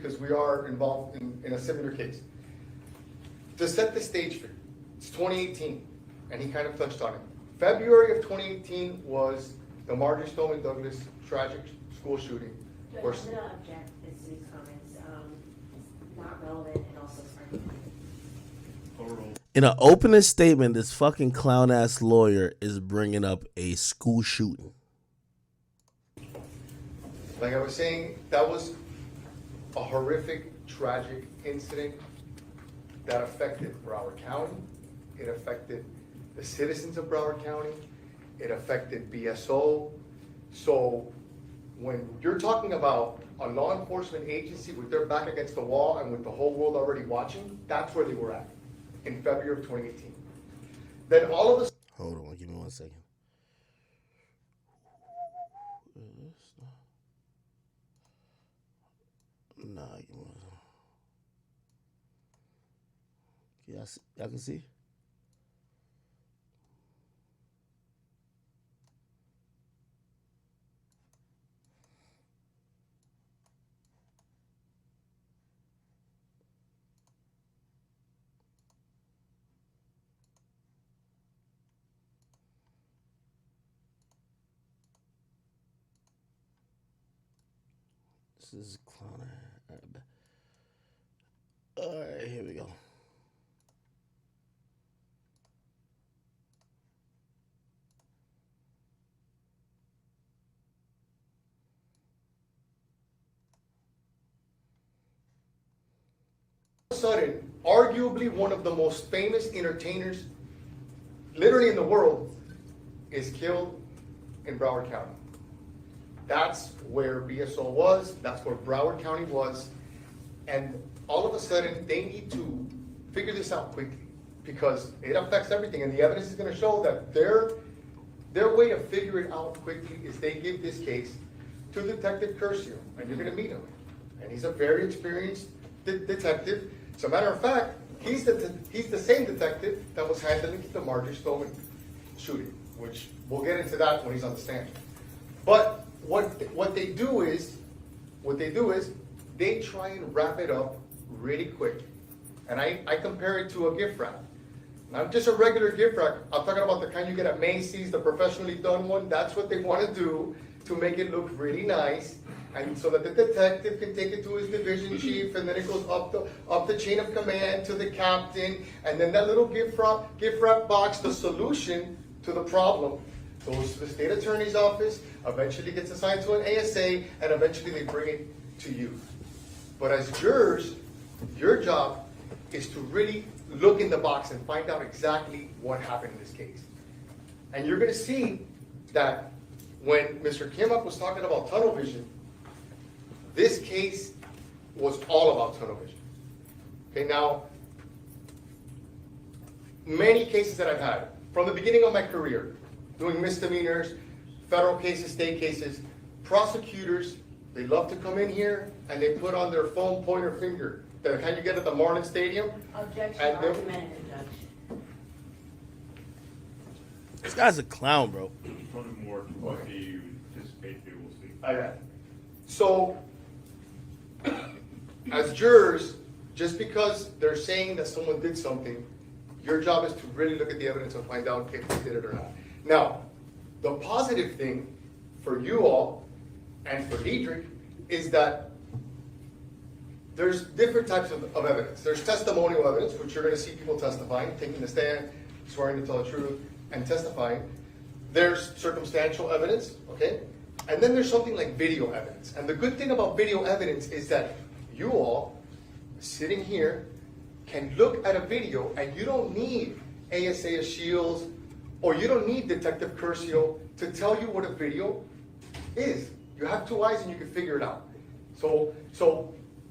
because we are involved in a similar case. To set the stage for you, it's 2018, and he kind of touched on it. February of 2018 was the Marjorie Stoneman Douglas tragic school shooting. I'm going to object to these comments. Not relevant and also sorry. In an opening statement, this fucking clown ass lawyer is bringing up a school shooting. Like I was saying, that was a horrific, tragic incident that affected Broward County. It affected the citizens of Broward County. It affected BSO. So when you're talking about a law enforcement agency with their back against the wall and with the whole world already watching, that's where they were at in February of 2018. Then all of a sudden... Hold on, give me 1 second. Nah, give me 1 second. Y'all can see? This is clown. All right, here we go. All of a sudden, arguably one of the most famous entertainers, literally in the world, is killed in Broward County. That's where BSO was, that's where Broward County was, and all of a sudden they need to figure this out quickly because it affects everything, and the evidence is going to show that their way to figure it out quickly is they give this case to Detective Curcio, and you're going to meet him, and he's a very experienced detective. As a matter of fact, he's the same detective that was handling the Marjorie Stoneman shooting, which we'll get into that when he's on the stand. But what they do is they try and wrap it up really quick. And I compare it to a gift wrap. Not just a regular gift wrap. I'm talking about the kind you get at Macy's, the professionally done one. That's what they want to do to make it look really nice. And so that the detective can take it to his division chief, and then it goes up the chain of command to the captain, and then that little gift wrap box, the solution to the problem, goes to the state attorney's office, eventually gets assigned to an ASA, and eventually they bring it to you. But as jurors, your job is to really look in the box and find out exactly what happened in this case. And you're going to see that when Mr. Kimmock was talking about tunnel vision, this case was all about tunnel vision. Okay, now, many cases that I've had, from the beginning of my career, doing misdemeanors, federal cases, state cases, prosecutors, they love to come in here and they put on their phone pointer finger, the kind you get at the Marlin Stadium. Objection, argumentative, Judge. This guy's a clown, bro. Probably more to what you anticipate they will see. I got it. So, as jurors, just because they're saying that someone did something, your job is to really look at the evidence and find out if they did it or not. Now, the positive thing for you all and for Diedrich is that there's different types of evidence. There's testimonial evidence, which you're going to see people testifying, taking the stand, swearing to tell the truth, and testifying. There's circumstantial evidence, okay? And then there's something like video evidence. And the good thing about video evidence is that you all, sitting here, can look at a video and you don't need ASA Shields or you don't need Detective Curcio to tell you what a video is. You have two eyes and you can figure it out.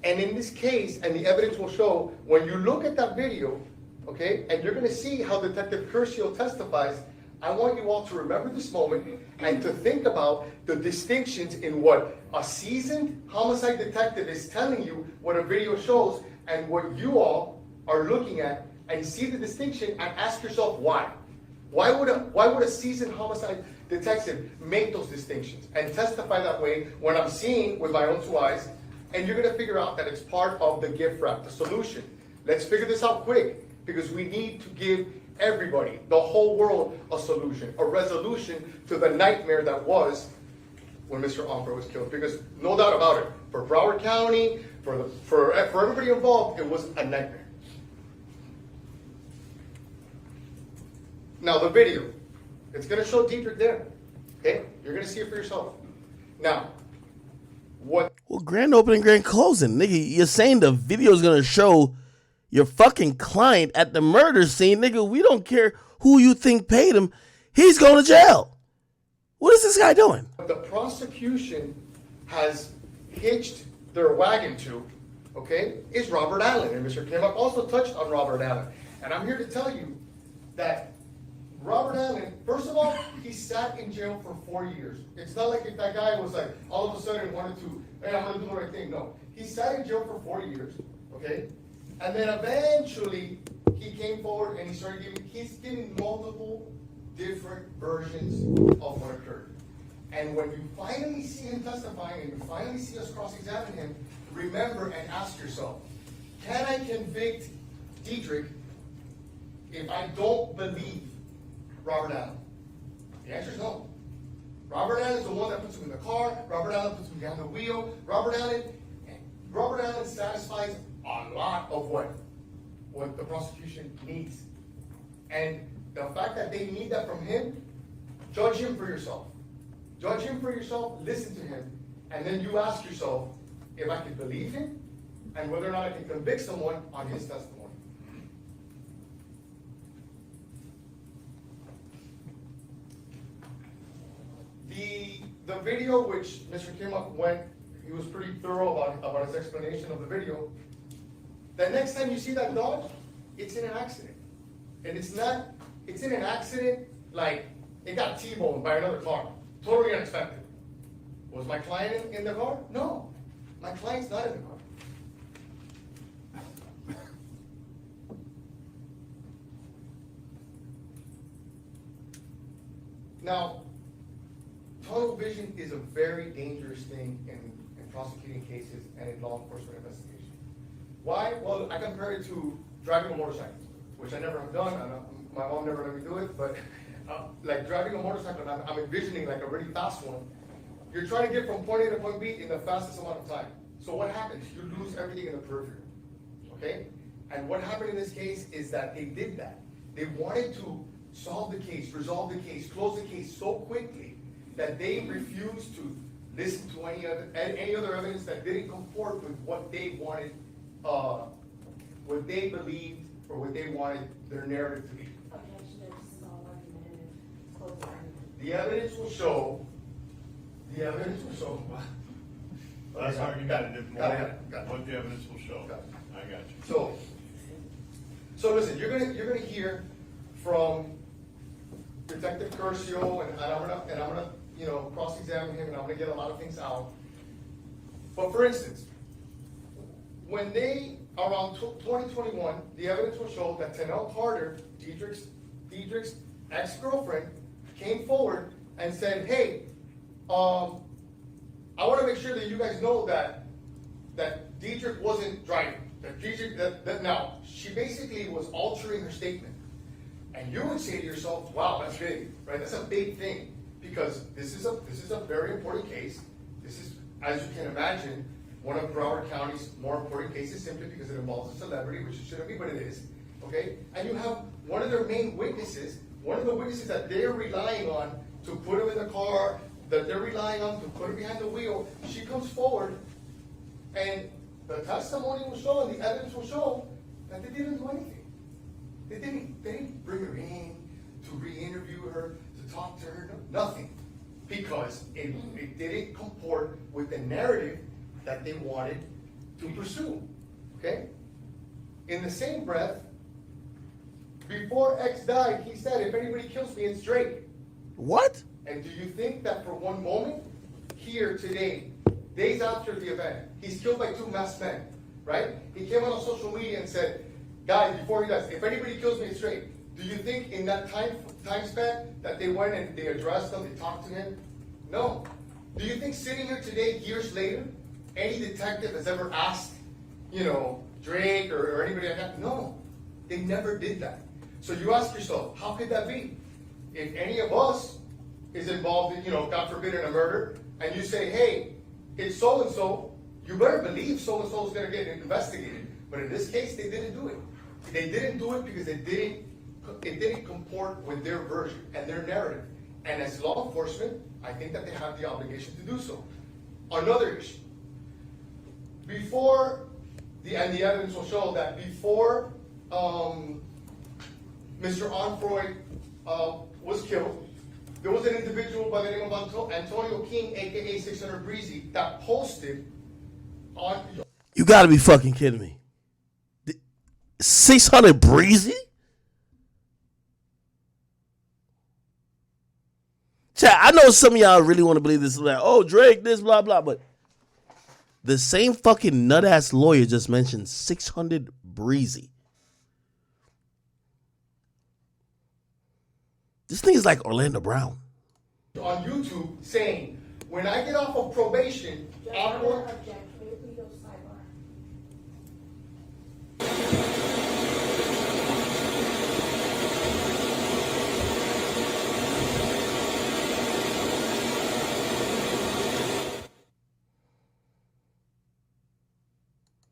And in this case, and the evidence will show, when you look at that video, okay, and you're gonna see how Detective Curcio testifies, I want you all to remember this moment and to think about the distinctions in what a seasoned homicide detective is telling you what a video shows and what you all are looking at, and see the distinction and ask yourself why. Why would a seasoned homicide detective make those distinctions and testify that way when I'm seeing with my own two eyes And you're gonna figure out that it's part of the gift wrap, the solution. Let's figure this out quick, because we need to give everybody, the whole world, a solution, a resolution to the nightmare that was when Mr. Umbra was killed. Because no doubt about it, for Broward County, for everybody involved, it was a nightmare. Now the video, it's gonna show Dietrich there, okay? You're gonna see it for yourself. Now, what? Well, grand opening, grand closing. Nigga, you're saying the video's gonna show your fucking client at the murder scene. Nigga, we don't care who you think paid him. He's going to jail. What is this guy doing? The prosecution has hitched their wagon to, okay, is Robert Allen. And Mr. Kim also touched on Robert Allen. And I'm here to tell you that Robert Allen, first of all, he sat in jail for 4 years. It's not like if that guy was like, all of a sudden wanted to, hey, I'm gonna do the right thing. No, he sat in jail for 4 years, okay? And then eventually, he came forward and he's giving multiple different versions of what occurred. And when you finally see him testifying and you finally see us cross-examine him, remember and ask yourself, can I convict Dietrich if I don't believe Robert Allen? The answer is no. Robert Allen is the one that puts him in the car. Robert Allen puts him behind the wheel. Robert Allen satisfies a lot of what the prosecution needs. And the fact that they need that from him, judge him for yourself. Judge him for yourself, listen to him, and then you ask yourself if I can believe him and whether or not I can convict someone on his testimony. The video, which Mr. Kim went, he was pretty thorough about his explanation of the video. The next time you see that dog, it's in an accident. And it's in an accident like it got T-boned by another car. Totally unexpected. Was my client in the car? No. My client's not in the car. Now, tunnel vision is a very dangerous thing in prosecuting cases and in law enforcement investigation. Why? Well, I compare it to driving a motorcycle, which I never have done. My mom never let me do it, but like driving a motorcycle, I'm envisioning like a really fast one. You're trying to get from point A to point B in the fastest amount of time. So what happens? You lose everything in the periphery, okay? And what happened in this case is that they did that. They wanted to solve the case, resolve the case, close the case so quickly that they refused to listen to any other evidence that didn't comport with what they wanted, what they believed, or what they wanted their narrative to be. Objection, this is all argumentative, closed argument. The evidence will show. Well, that's argumentative more Got it. what the evidence will show. Got it. I got you. So listen, you're gonna hear from Detective Curcio, and I'm gonna cross-examine him, and I'm gonna get a lot of things out. But for instance, when they around 2021, the evidence will show that Tanel Carter, Dietrich's ex-girlfriend, came forward and said, "Hey, I want to make sure that you guys know that Dietrich wasn't driving. Now, she basically was altering her statement. And you would say to yourself, wow, that's big, right? That's a big thing, because this is a very important case. This is, as you can imagine, one of Broward County's more important cases, simply because it involves a celebrity, which it shouldn't be, but it is, okay? And you have one of their main witnesses, one of the witnesses that they're relying on to put him in the car, that they're relying on to put him behind the wheel. She comes forward, and the testimony will show, and the evidence will show that they didn't do anything. They didn't bring her in to re-interview her, to talk to her, nothing. Because it didn't comport with the narrative that they wanted to pursue, okay? In the same breath, before X died, he said, if anybody kills me, it's Drake. What? And do you think that for one moment, here today, days after the event, he's killed by two masked men, right? He came on social media and said, guys, before he dies, if anybody kills me, it's Drake. Do you think in that time span that they went and they addressed him, they talked to him? No. Do you think sitting here today, years later, any detective has ever asked, Drake or anybody like that. No, they never did that. So you ask yourself, how could that be? If any of us is involved in, God forbid, in a murder, and you say, hey, it's so-and-so, you better believe so-and-so is going to get investigated. But in this case, they didn't do it. They didn't do it because it didn't comport with their version and their narrative. And as law enforcement, I think that they have the obligation to do so. Another issue. And the evidence will show that before Mr. Onfroy was killed, there was an individual by the name of Antonio King, aka 600 Breezy, that posted on. You gotta be fucking kidding me. 600 Breezy? Chat, I know some of y'all really want to believe this. Like, oh, Drake, this, blah, blah, but the same fucking nut-ass lawyer just mentioned 600 Breezy. This thing is like Orlando Brown. On YouTube saying, when I get off of probation, I'm going to object. Can we please go sidebar?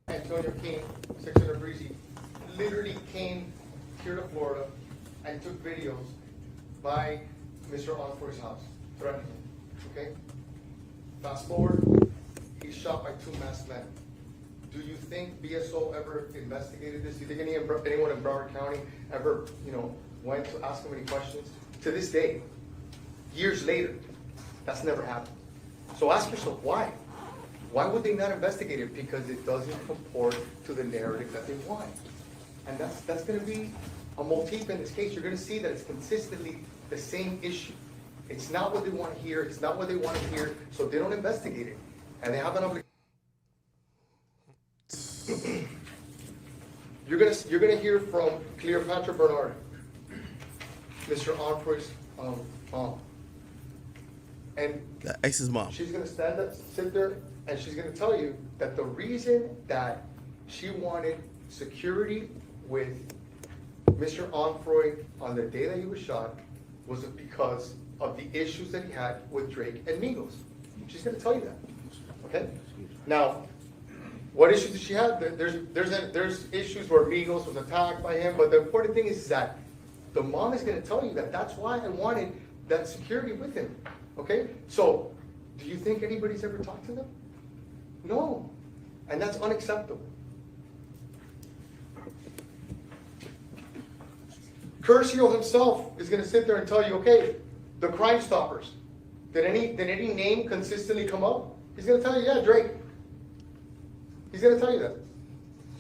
Antonio King, 600 Breezy, literally came here to Florida and took videos by Mr. Onfroy's house, threatening him. Okay? Fast forward, he's shot by 2 masked men. Do you think BSO ever investigated this? Do you think anyone in Broward County ever, went to ask him any questions? To this day, years later, that's never happened. So ask yourself, why? Why would they not investigate it? Because it doesn't comport to the narrative that they want. And that's going to be a motif in this case. You're going to see that it's consistently the same issue. It's not what they want to hear. It's not what they want to hear. So they don't investigate it. And they have an obligation. You're gonna hear from Cleopatra Bernard, Mr. Onfroy's mom. And The ex's mom. she's gonna sit there, and she's gonna tell you that the reason that she wanted security with Mr. Onfroy on the day that he was shot was because of the issues that he had with Drake and Migos. She's gonna tell you that. Okay? Now, what issues did she have? There's issues where Migos was attacked by him, but the important thing is that the mom is gonna tell you that that's why I wanted that security with him. Okay? So, do you think anybody's ever talked to them? No. And that's unacceptable. Curcio himself is gonna sit there and tell you, okay, the Crime Stoppers, did any name consistently come up? He's gonna tell you, yeah, Drake. He's gonna tell you that.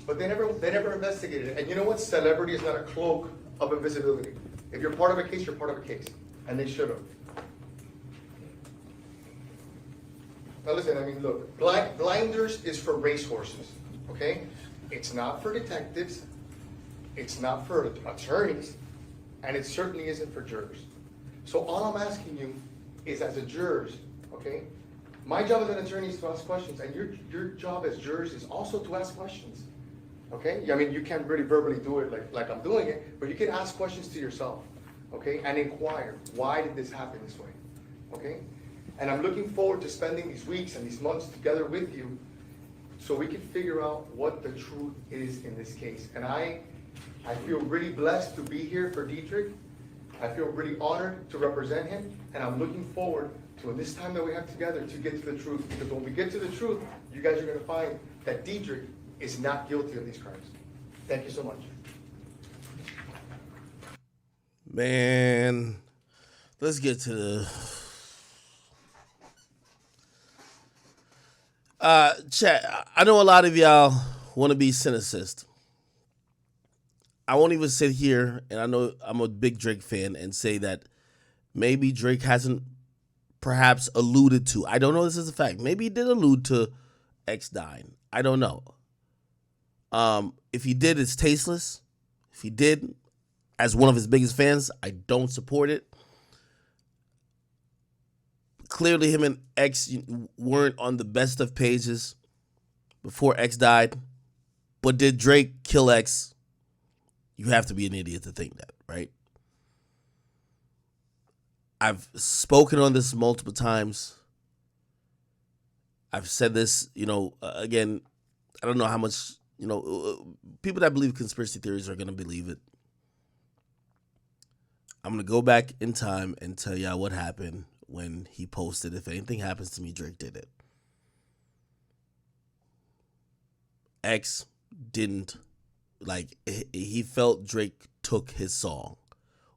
But they never investigated it. And you know what? Celebrity is not a cloak of invisibility. If you're part of a case, you're part of a case. And they should have. Now listen, look, blinders is for racehorses, okay? It's not for detectives. It's not for attorneys. And it certainly isn't for jurors. So all I'm asking you is, as a jurors, okay? My job as an attorney is to ask questions, and your job as jurors is also to ask questions, okay? You can't really verbally do it like I'm doing it, but you can ask questions to yourself, okay? And inquire, why did this happen this way, okay? And I'm looking forward to spending these weeks and these months together with you so we can figure out what the truth is in this case. And I feel really blessed to be here for Dietrich. I feel really honored to represent him, and I'm looking forward to, in this time that we have together, to get to the truth. Because when we get to the truth, you guys are going to find that Dietrich is not guilty of these crimes. Thank you so much. Man, let's get to the... chat, I know a lot of y'all want to be cynicist. I won't even sit here, and I know I'm a big Drake fan, and say that maybe Drake hasn't perhaps alluded to, I don't know this is a fact, maybe he did allude to X dying. I don't know. If he did, it's tasteless. If he did, as one of his biggest fans, I don't support it. Clearly him and X weren't on the best of pages. before X died. But did Drake kill X? You have to be an idiot to think that, right? I've spoken on this multiple times. I've said this, again, I don't know how much, people that believe conspiracy theories are going to believe it. I'm going to go back in time and tell y'all what happened when he posted, if anything happens to me, Drake did it. X didn't, he felt Drake took his song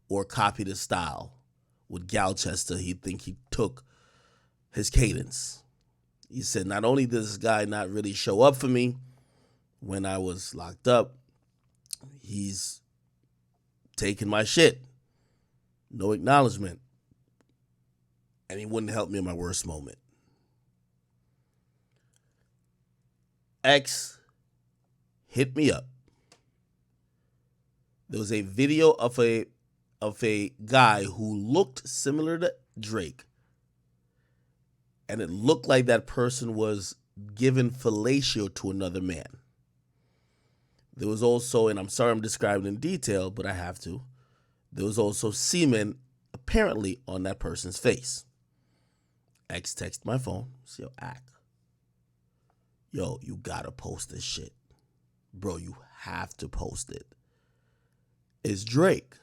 or copied his style. With Galchester, he'd think he took his cadence. He said, not only did this guy not really show up for me when I was locked up, he's taking my shit. No acknowledgement. And he wouldn't help me in my worst moment. X hit me up. There was a video of a guy who looked similar to Drake. And it looked like that person was giving fellatio to another man. There was also, and I'm sorry I'm describing in detail, but I have to. There was also semen apparently on that person's face. X texted my phone. Yo, Ack. Yo, you gotta post this shit. Bro, you have to post it. It's Drake.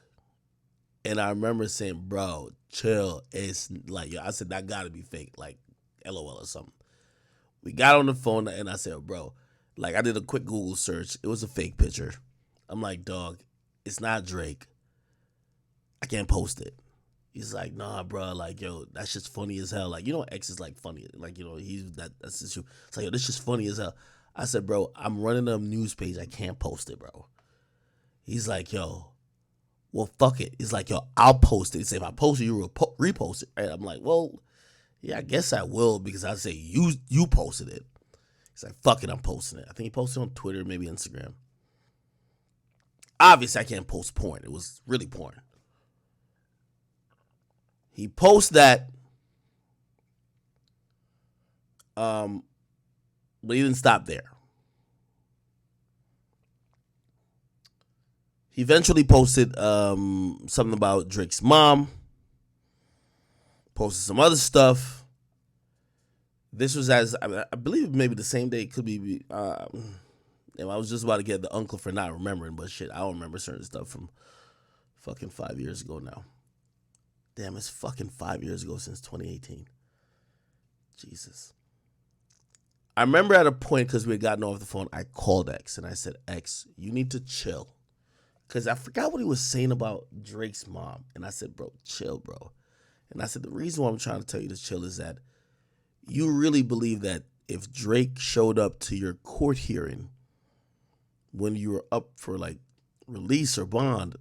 And I remember saying, bro, chill. It's like, I said, that gotta be fake. Like, LOL or something. We got on the phone and I said, bro, I did a quick Google search. It was a fake picture. I'm like, dog, it's not Drake. I can't post it. He's like, nah, bro, yo, that's just funny as hell. X is funny. That's just, it's like, yo, this just funny as hell. I said, bro, I'm running a news page. I can't post it, bro. He's like, yo, well, fuck it. He's like, yo, I'll post it. He said, if I post it, you will repost it. Right? I'm like, well, yeah, I guess I will because I say you posted it. He's like, fuck it, I'm posting it. I think he posted on Twitter, maybe Instagram. Obviously, I can't post porn. It was really porn. He posts that, but he didn't stop there. He eventually posted something about Drake's mom. Posted some other stuff. This was I believe maybe the same day. It could be. I was just about to get the uncle for not remembering, but shit, I don't remember certain stuff from fucking 5 years ago now. Damn, it's fucking 5 years ago since 2018. Jesus. I remember at a point, because we had gotten off the phone, I called X and I said, X, you need to chill. Because I forgot what he was saying about Drake's mom. And I said, bro, chill, bro. And I said, the reason why I'm trying to tell you to chill is that you really believe that if Drake showed up to your court hearing when you were up for release or bond,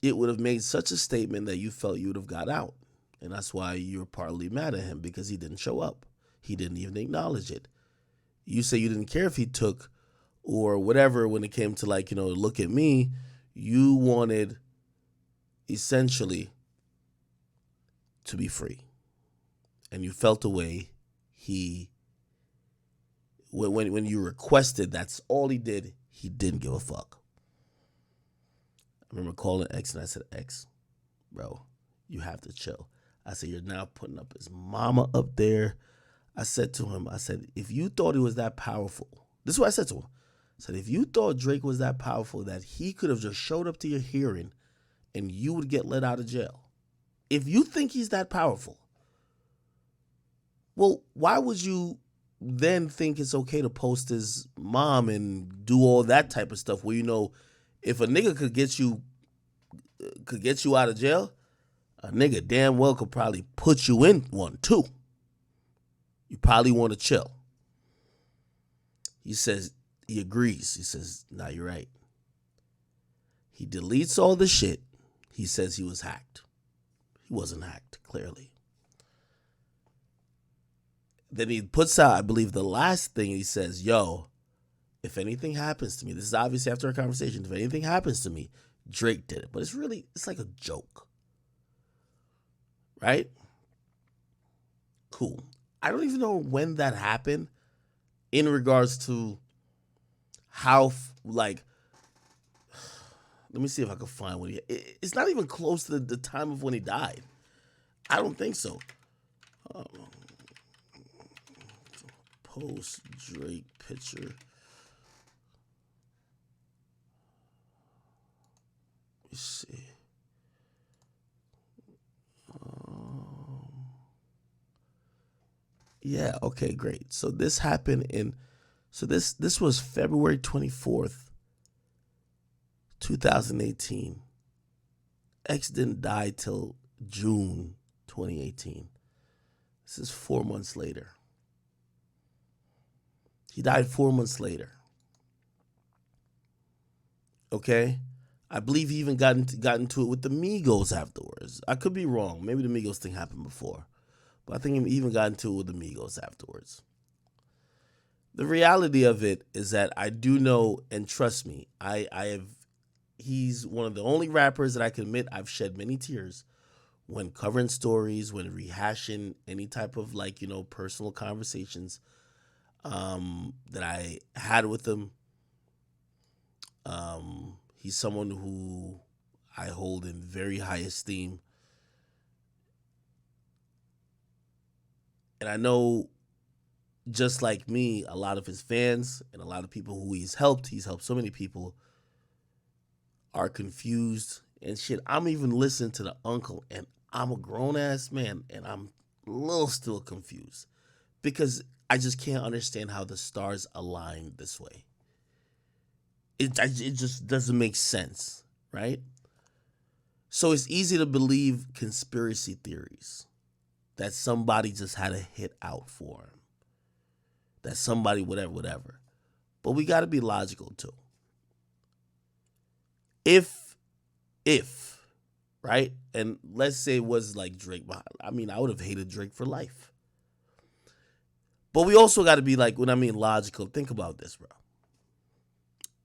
it would have made such a statement that you felt you would have got out. And that's why you're partly mad at him, because he didn't show up. He didn't even acknowledge it. You say you didn't care if he took or whatever when it came to look at me. You wanted essentially to be free. And you felt the way when you requested, that's all he did. He didn't give a fuck. I remember calling X and I said, X, bro, you have to chill. I said, you're now putting up his mama up there. I said to him, if you thought he was that powerful, this is what I said to him. I said, if you thought Drake was that powerful that he could have just showed up to your hearing and you would get let out of jail, if you think he's that powerful, well, why would you then think it's okay to post his mom and do all that type of stuff where, if a nigga could get you out of jail, a nigga damn well could probably put you in one too. You probably want to chill. He says, he agrees. He says, nah, you're right. He deletes all the shit. He says he was hacked. He wasn't hacked, clearly. Then he puts out, I believe, the last thing he says, yo, if anything happens to me, this is obviously after our conversation, if anything happens to me, Drake did it. But it's like a joke. Right? Cool. I don't even know when that happened. in regards to how, like, let me see if I can find when it's not even close to the time of when he died. I don't think so. Post Drake picture. Let's see. Yeah, okay, great. So this happened this was February 24th, 2018. X didn't die till June 2018. This is 4 months later. He died 4 months later. Okay? I believe he even got into it with the Migos afterwards. I could be wrong. Maybe the Migos thing happened before. But I think he even got into it with the Migos afterwards. The reality of it is that I do know, and trust me, he's one of the only rappers that I can admit I've shed many tears when covering stories, when rehashing any type of, like, you know, personal conversations that I had with him. He's someone who I hold in very high esteem. And I know, just like me, a lot of his fans and a lot of people who he's helped so many people, are confused and shit. I'm even listening to the uncle, and I'm a grown-ass man, and I'm a little still confused because I just can't understand how the stars aligned this way. It just doesn't make sense, right? So it's easy to believe conspiracy theories that somebody just had a hit out for him, that somebody whatever. But we got to be logical too. If, right? And let's say it was like Drake. I mean, I would have hated Drake for life. But we also got to be like, when I mean logical, think about this, bro.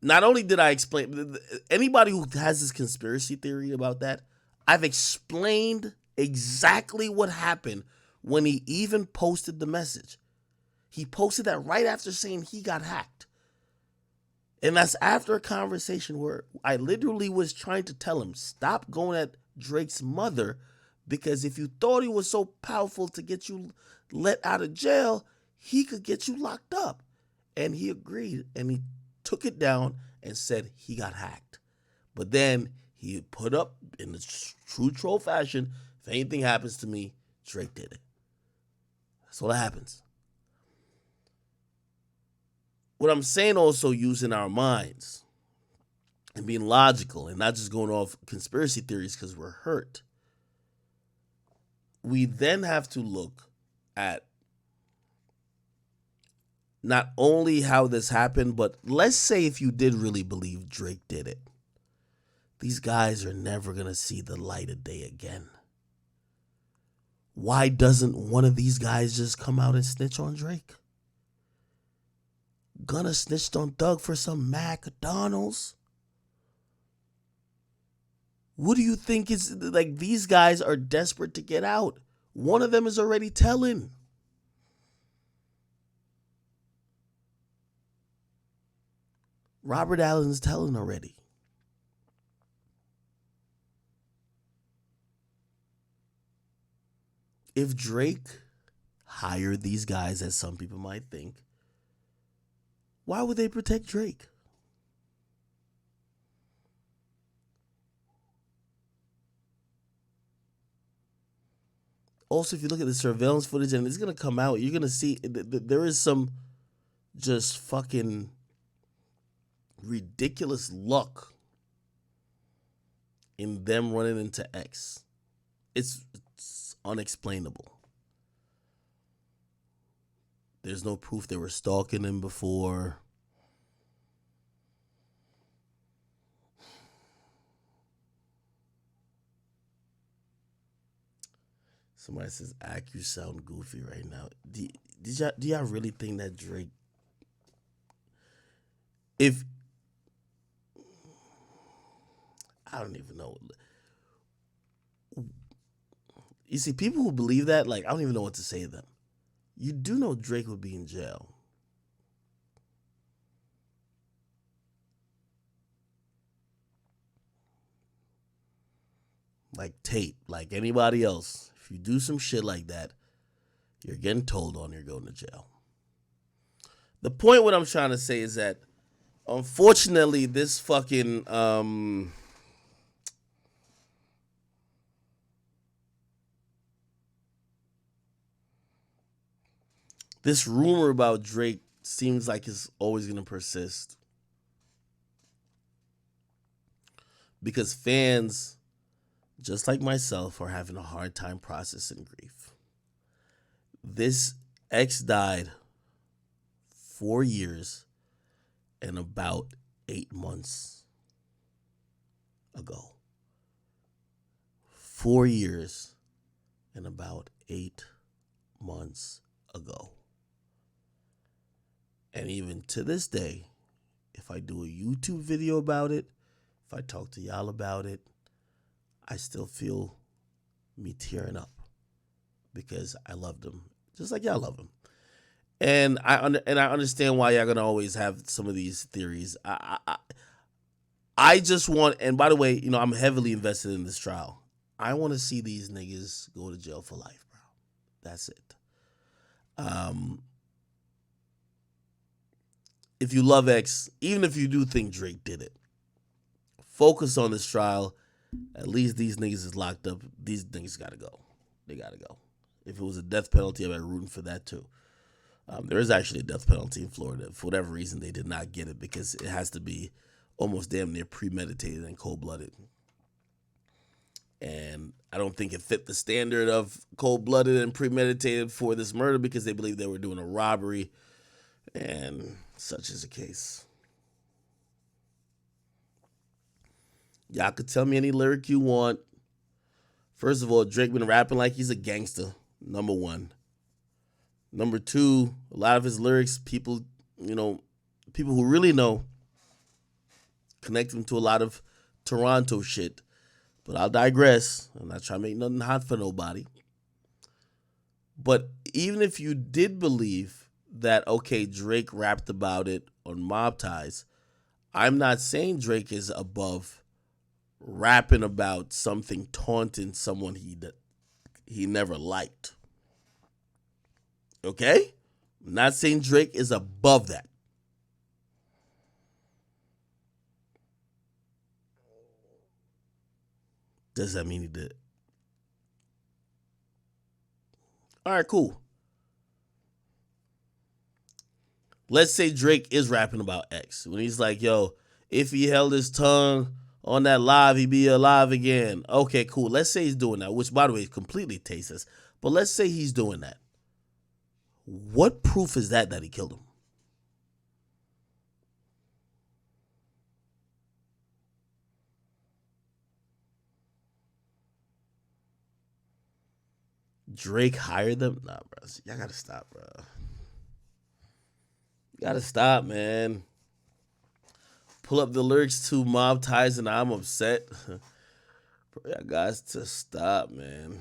Not only did I explain, anybody who has this conspiracy theory about that, I've explained exactly what happened when he even posted the message. He posted that right after saying he got hacked. And that's after a conversation where I literally was trying to tell him, stop going at Drake's mother, because if you thought he was so powerful to get you let out of jail, he could get you locked up. And he agreed, and he took it down and said he got hacked. But then he put up in the true troll fashion, if anything happens to me, Drake did it. That's all that happens. What I'm saying, also using our minds and being logical and not just going off conspiracy theories because we're hurt. We then have to look at not only how this happened, but let's say if you did really believe Drake did it, these guys are never going to see the light of day again. Why doesn't one of these guys just come out and snitch on Drake? Gunna snitched on Thug for some McDonald's. What do you think is, like, these guys are desperate to get out? One of them is already telling. Robert Allen's telling already. If Drake hired these guys, as some people might think, why would they protect Drake? Also, if you look at the surveillance footage, and it's going to come out, you're going to see there is some just fucking ridiculous luck in them running into X. It's unexplainable. There's no proof they were stalking him before. Somebody says, "Ak, you sound goofy right now." Do y'all really think that Drake? If I don't even know. You see, people who believe that, like, I don't even know what to say to them. You do know Drake would be in jail. like Tate, like anybody else, if you do some shit like that, you're getting told on, you're going to jail. The point what I'm trying to say is that, unfortunately, this fucking this rumor about Drake seems like it's always going to persist. Because fans, just like myself, are having a hard time processing grief. This X died 4 years and about 8 months ago. 4 years and about 8 months ago. And even to this day, if I do a YouTube video about it, if I talk to y'all about it, I still feel me tearing up because I loved him just like y'all love him. And I understand why y'all gonna always have some of these theories. I just want, and by the way, you know, I'm heavily invested in this trial. I want to see these niggas go to jail for life, bro. That's it. If you love X, even if you do think Drake did it, focus on this trial. At least these niggas is locked up. These niggas gotta go. They gotta go. If it was a death penalty, I'd be rooting for that too. There is actually a death penalty in Florida. For whatever reason, they did not get it because it has to be almost damn near premeditated and cold-blooded. And I don't think it fit the standard of cold-blooded and premeditated for this murder because they believe they were doing a robbery, and such is the case. Y'all could tell me any lyric you want. First of all, Drake been rapping like he's a gangster, number one. Number two, a lot of his lyrics, people who really know, connect him to a lot of Toronto shit. But I'll digress. I'm not trying to make nothing hot for nobody. But even if you did believe that, okay, Drake rapped about it on Mob Ties, I'm not saying Drake is above rapping about something taunting someone he never liked. Okay? I'm not saying Drake is above that. Does that mean he did? All right, cool. Let's say Drake is rapping about X. When he's like, yo, if he held his tongue on that live, he'd be alive again. Okay, cool. Let's say he's doing that, which, by the way, is completely tasteless. But let's say he's doing that. What proof is that he killed him? Drake hired them? Nah, bro. Y'all gotta stop, bro. You gotta stop, man. Pull up the lyrics to Mob Ties and I'm upset. Bro, y'all guys to stop, man.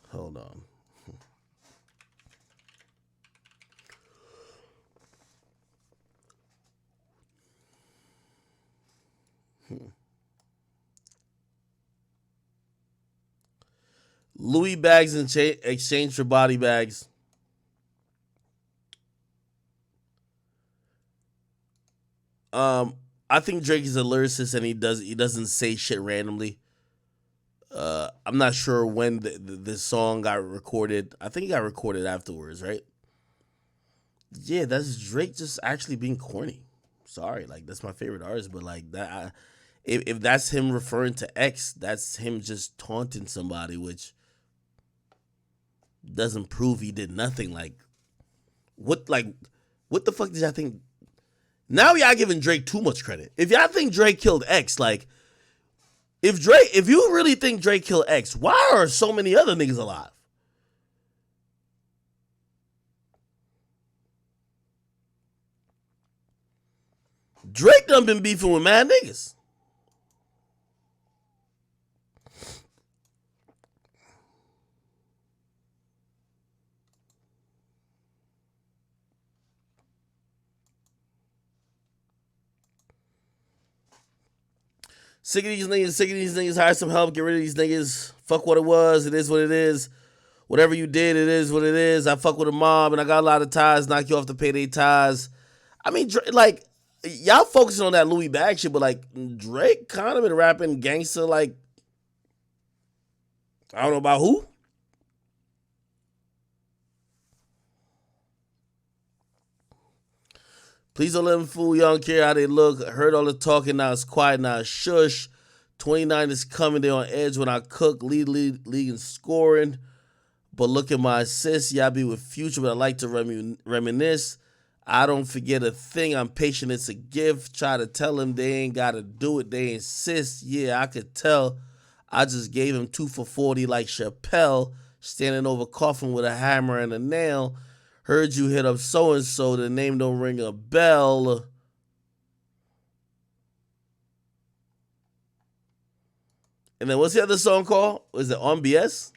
Hold on. Louis bags in exchange for body bags. I think Drake is a lyricist and he doesn't say shit randomly. I'm not sure when this song got recorded. I think it got recorded afterwards, right? Yeah, that's Drake just actually being corny. Sorry, like that's my favorite artist, but like that, if that's him referring to X, that's him just taunting somebody, which doesn't prove he did nothing. Like what the fuck did y'all think? Now y'all giving Drake too much credit. If y'all think Drake killed X, like if you really think Drake killed X, why are so many other niggas alive? Drake done been beefing with mad niggas. Sick of these niggas, sick of these niggas, hire some help, get rid of these niggas. Fuck what it was, it is what it is. Whatever you did, it is what it is. I fuck with a mob and I got a lot of ties, knock you off to pay their ties. I mean, like, y'all focusing on that Louis Bag shit, but like, Drake kind of been rapping gangster, like, I don't know about who. Please don't let them fool you. I don't care how they look. I heard all the talking. Now it's quiet. Now it's shush. 29 is coming. They're on edge when I cook. Lead in scoring. But look at my assists. Yeah, I be with Future, but I like to reminisce. I don't forget a thing. I'm patient. It's a gift. Try to tell them they ain't got to do it. They insist. Yeah, I could tell. I just gave him 2 for 40 like Chappelle. Standing over coffin with a hammer and a nail. Heard you hit up so-and-so, the name don't ring a bell. And then what's the other song called? Was it On BS?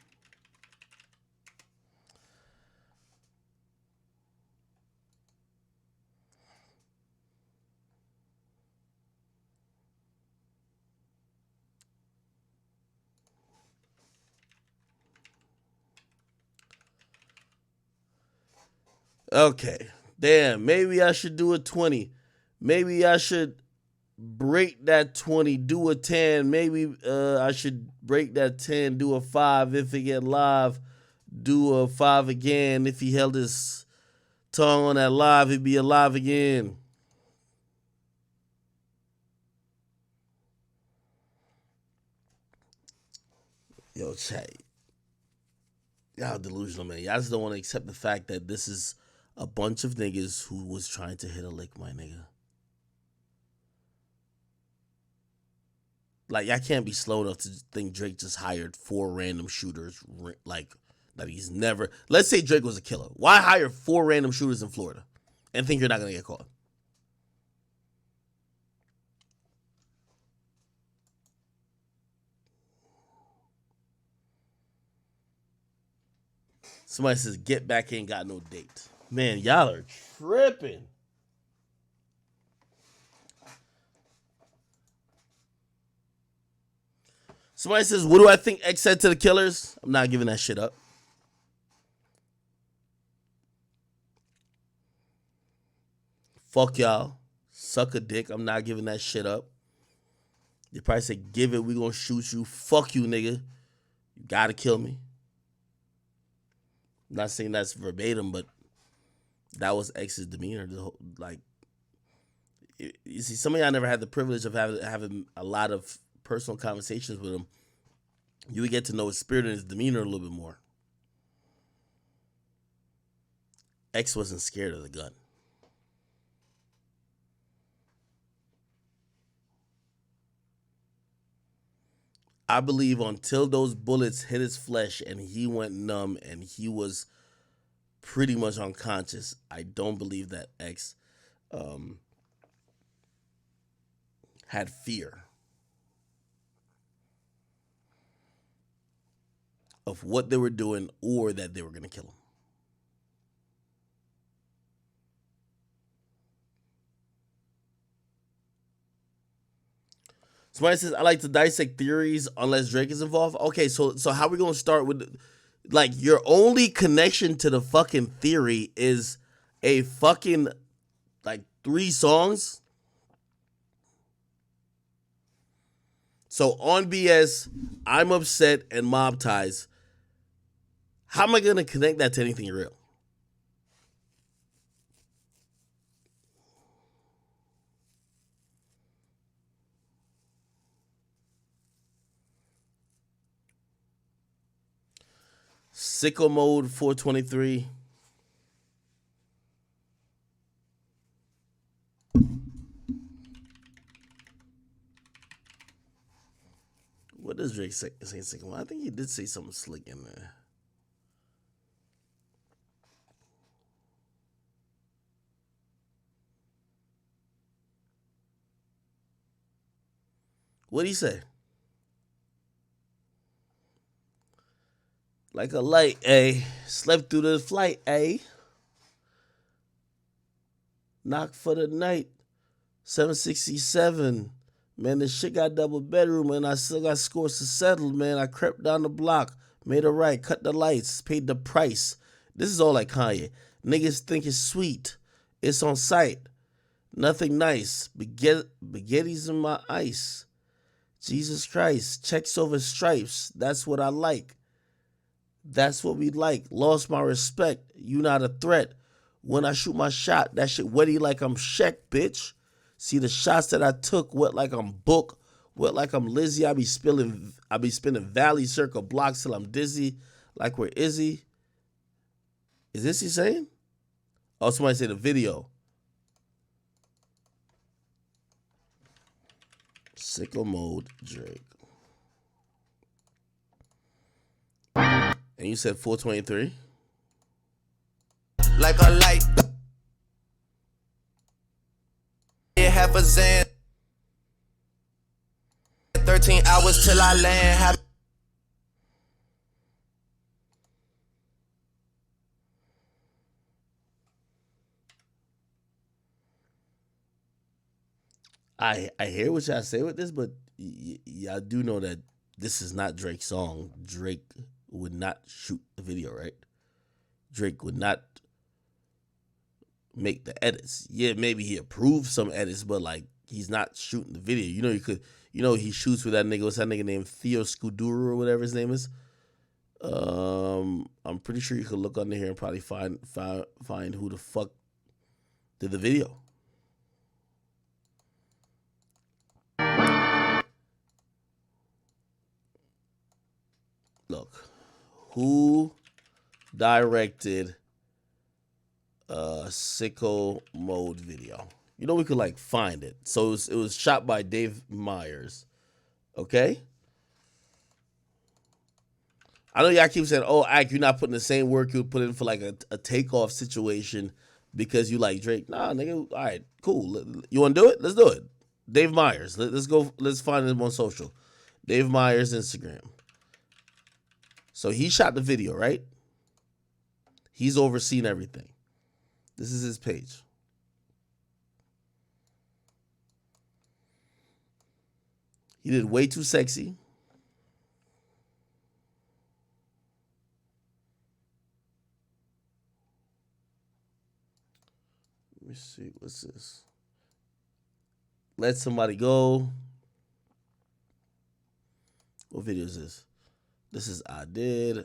Okay. Damn, maybe I should do a 20. Maybe I should break that 20, do a 10. Maybe I should break that 10, do a 5. If it get live, do a 5 again. If he held his tongue on that live, he'd be alive again. Yo, chat. Y'all delusional, man. Y'all just don't want to accept the fact that this is a bunch of niggas who was trying to hit a lick, my nigga. Like, y'all can't be slow enough to think Drake just hired 4 random shooters, like, that he's never... Let's say Drake was a killer. Why hire 4 random shooters in Florida and think you're not going to get caught? Somebody says, get back, ain't got no date. Man, y'all are tripping. Somebody says, what do I think X said to the killers? I'm not giving that shit up. Fuck y'all. Suck a dick. I'm not giving that shit up. They probably say, give it, we gonna shoot you. Fuck you, nigga. You gotta kill me. I'm not saying that's verbatim, but that was X's demeanor. Like, you see, some of y'all never had the privilege of having a lot of personal conversations with him. You would get to know his spirit and his demeanor a little bit more. X wasn't scared of the gun. I believe until those bullets hit his flesh and he went numb and he was pretty much unconscious, I don't believe that X had fear of what they were doing or that they were going to kill him. Somebody says, I like to dissect theories unless Drake is involved. Okay, so how are we going to start with, like, your only connection to the fucking theory is a fucking, like, 3 songs? So on BS, I'm upset, and Mob Ties. How am I going to connect that to anything real? Sicko Mode 423. What does Drake say Sicko Mode? I think he did say something slick in there. What'd he say? Like a light, A. Slept through the flight, A. Knock for the night. 767. Man, this shit got double bedroom and I still got scores to settle, man. I crept down the block, made a right, cut the lights, paid the price. This is all like Kanye. Niggas think it's sweet. It's on sight. Nothing nice. Spaghetti's in my ice. Jesus Christ. Checks over stripes. That's what I like. That's what we like. Lost my respect. You not a threat. When I shoot my shot, that shit wetty like I'm Shaq, bitch. See the shots that I took, wet like I'm Book, wet like I'm Lizzie. I be spinning valley circle blocks till I'm dizzy, like we're Izzy. Is this he saying? Oh, somebody said the video. Sicko mode, Drake. And you said 423? Like a light. Half a Zan. 13 hours till I land. I hear what y'all say with this, but y'all do know that this is not Drake's song. Drake would not shoot the video, right? Drake would not make the edits. Yeah, maybe he approved some edits, but like he's not shooting the video. He shoots with that nigga. What's that nigga named Theo Scuduro or whatever his name is? I'm pretty sure you could look under here and probably find who the fuck did the video. Look, who directed Sicko Mode video? We could like find it. So it was shot by Dave Myers. Okay? I know y'all keep saying, oh, Ike, you're not putting the same work you would put in for like a takeoff situation because you like Drake. Nah, nigga, all right, cool. You want to do it? Let's do it. Dave Myers. Let's go. Let's find him on social. Dave Myers Instagram. So he shot the video, right? He's overseen everything. This is his page. He did Way Too Sexy. Let me see. What's this? Let Somebody Go. What video is this? This is I Did.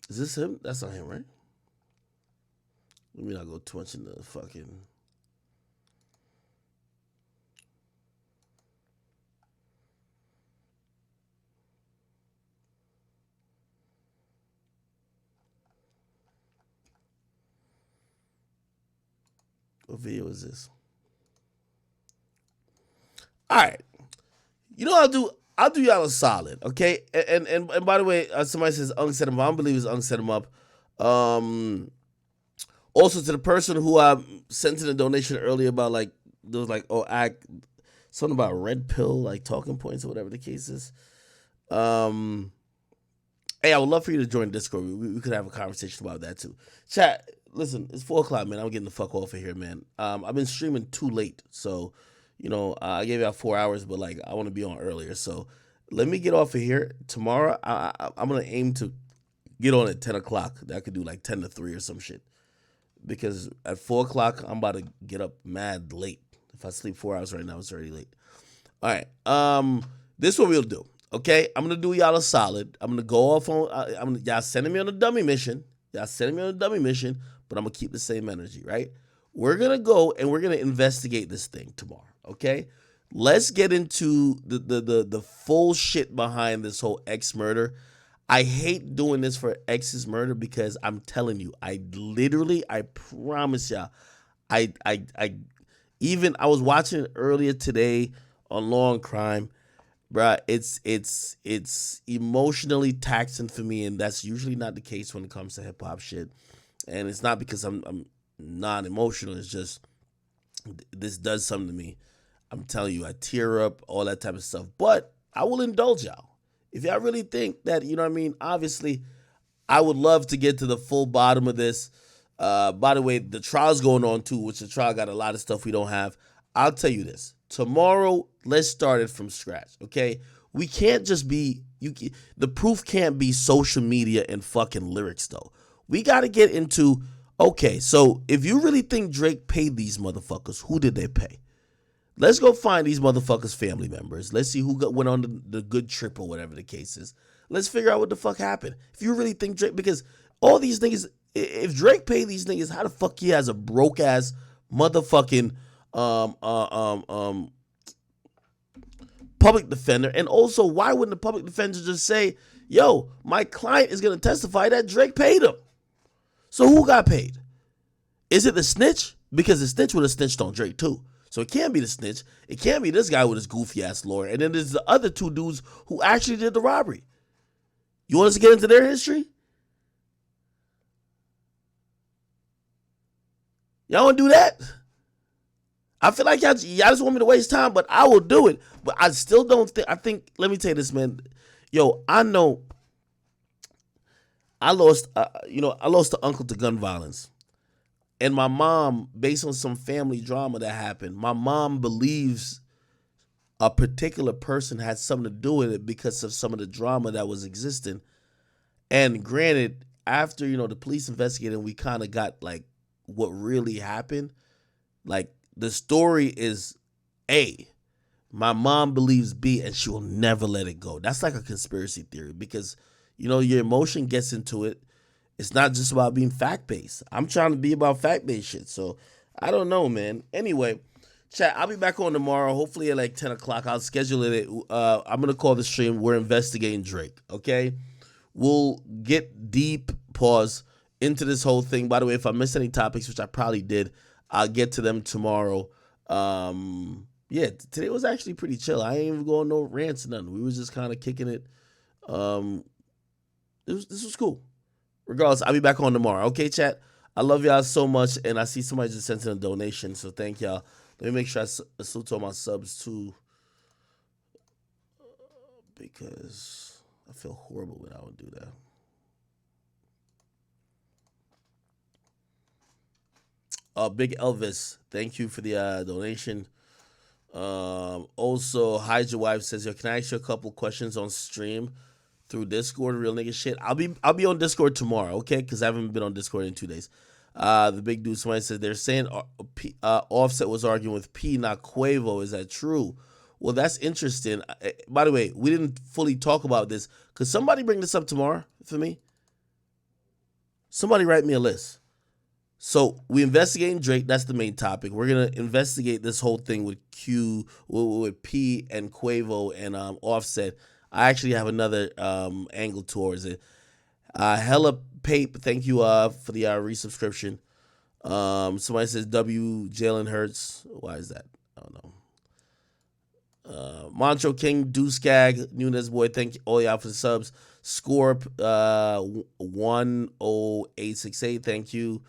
Is this him? That's not him, right? Let me not go too much into the fucking... What video is this? All right. You know what I'll do y'all a solid, okay? And by the way, somebody says set him up. I don't believe it's set him up. Also to the person who sent in a donation earlier about like there was like something about red pill, like talking points or whatever the case is. Hey, I would love for you to join Discord. We could have a conversation about that too. Chat, listen, it's 4:00, man. I'm getting the fuck off of here, man. I've been streaming too late, so I gave y'all 4 hours, but like I want to be on earlier. So let me get off of here. Tomorrow, I'm gonna aim to get on at 10 o'clock. I could do like 10 to 3 or some shit. Because at 4 o'clock, I'm about to get up mad late. If I sleep 4 hours right now, it's already late. All right. This is what we'll do. Okay, I'm gonna do y'all a solid. I'm gonna go off on. Y'all sending me on a dummy mission. But I'm gonna keep the same energy, right? We're gonna go and we're gonna investigate this thing tomorrow. Okay, let's get into the full shit behind this whole X murder. I hate doing this for X's murder because I'm telling you, I promise y'all, I was watching it earlier today on Law and Crime. Bruh, it's emotionally taxing for me, and that's usually not the case when it comes to hip hop shit. And it's not because I'm non-emotional. It's just this does something to me, I'm telling you, I tear up, all that type of stuff. But I will indulge y'all. If y'all really think that, you know what I mean, obviously, I would love to get to the full bottom of this. By the way, the trial's going on too, which the trial got a lot of stuff we don't have. I'll tell you this. Tomorrow, let's start it from scratch, okay? We can't just be, the proof can't be social media and fucking lyrics, though. We got to get into, okay, so if you really think Drake paid these motherfuckers, who did they pay? Let's go find these motherfuckers' family members. Let's see who went on the good trip or whatever the case is. Let's figure out what the fuck happened. If you really think Drake, because all these niggas, if Drake paid these niggas, how the fuck he has a broke ass motherfucking public defender? And also, why wouldn't the public defender just say, yo, my client is going to testify that Drake paid him? So who got paid? Is it the snitch? Because the snitch would have snitched on Drake too. So it can't be the snitch. It can't be this guy with his goofy ass lawyer. And then there's the other two dudes who actually did the robbery. You want us to get into their history? Y'all want to do that? I feel like y'all just want me to waste time, but I will do it. But I still don't think, let me tell you this, man. Yo, I know I lost an uncle to gun violence. And my mom, based on some family drama that happened, my mom believes a particular person had something to do with it because of some of the drama that was existing. And granted, after, the police investigated, we kind of got like what really happened. Like the story is A. My mom believes B, and she will never let it go. That's like a conspiracy theory because, your emotion gets into it. It's not just about being fact-based. I'm trying to be about fact-based shit. So, I don't know, man. Anyway, chat, I'll be back on tomorrow, hopefully at like 10 o'clock. I'll schedule it. I'm going to call the stream, We're Investigating Drake, okay? We'll get deep, into this whole thing. By the way, if I missed any topics, which I probably did, I'll get to them tomorrow. Yeah, today was actually pretty chill. I ain't even going no rants or nothing. We was just kind of kicking it. This was cool. Regardless, I'll be back on tomorrow. Okay, chat? I love y'all so much, and I see somebody just sent in a donation, so thank y'all. Let me make sure I salute all my subs, too, because I feel horrible when I would do that. Big Elvis, thank you for the donation. Also, Hide Your Wife says, yo, can I ask you a couple questions on stream through Discord, real nigga shit? I'll be on Discord tomorrow, okay? Because I haven't been on Discord in 2 days. The big dude, somebody says they're saying Offset was arguing with P, not Quavo. Is that true? Well, that's interesting. By the way, we didn't fully talk about this. Could somebody bring this up tomorrow for me? Somebody write me a list. So we investigating Drake. That's the main topic. We're gonna investigate this whole thing with with P and Quavo and Offset. I actually have another angle towards it. Hella Pape, thank you for the resubscription. Somebody says W Jalen Hurts. Why is that? I don't know. Moncho King, Deucegag, Nunez Boy, thank you all y'all for the subs. Scorp 10868, thank you.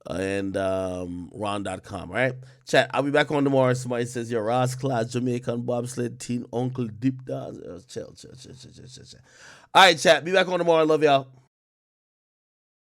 And Ron.com, all right? Chat, I'll be back on tomorrow. Somebody says, yo, Ross Class, Jamaican bobsled team, Uncle Deep Dog. Chill. All right, chat, be back on tomorrow. I love y'all.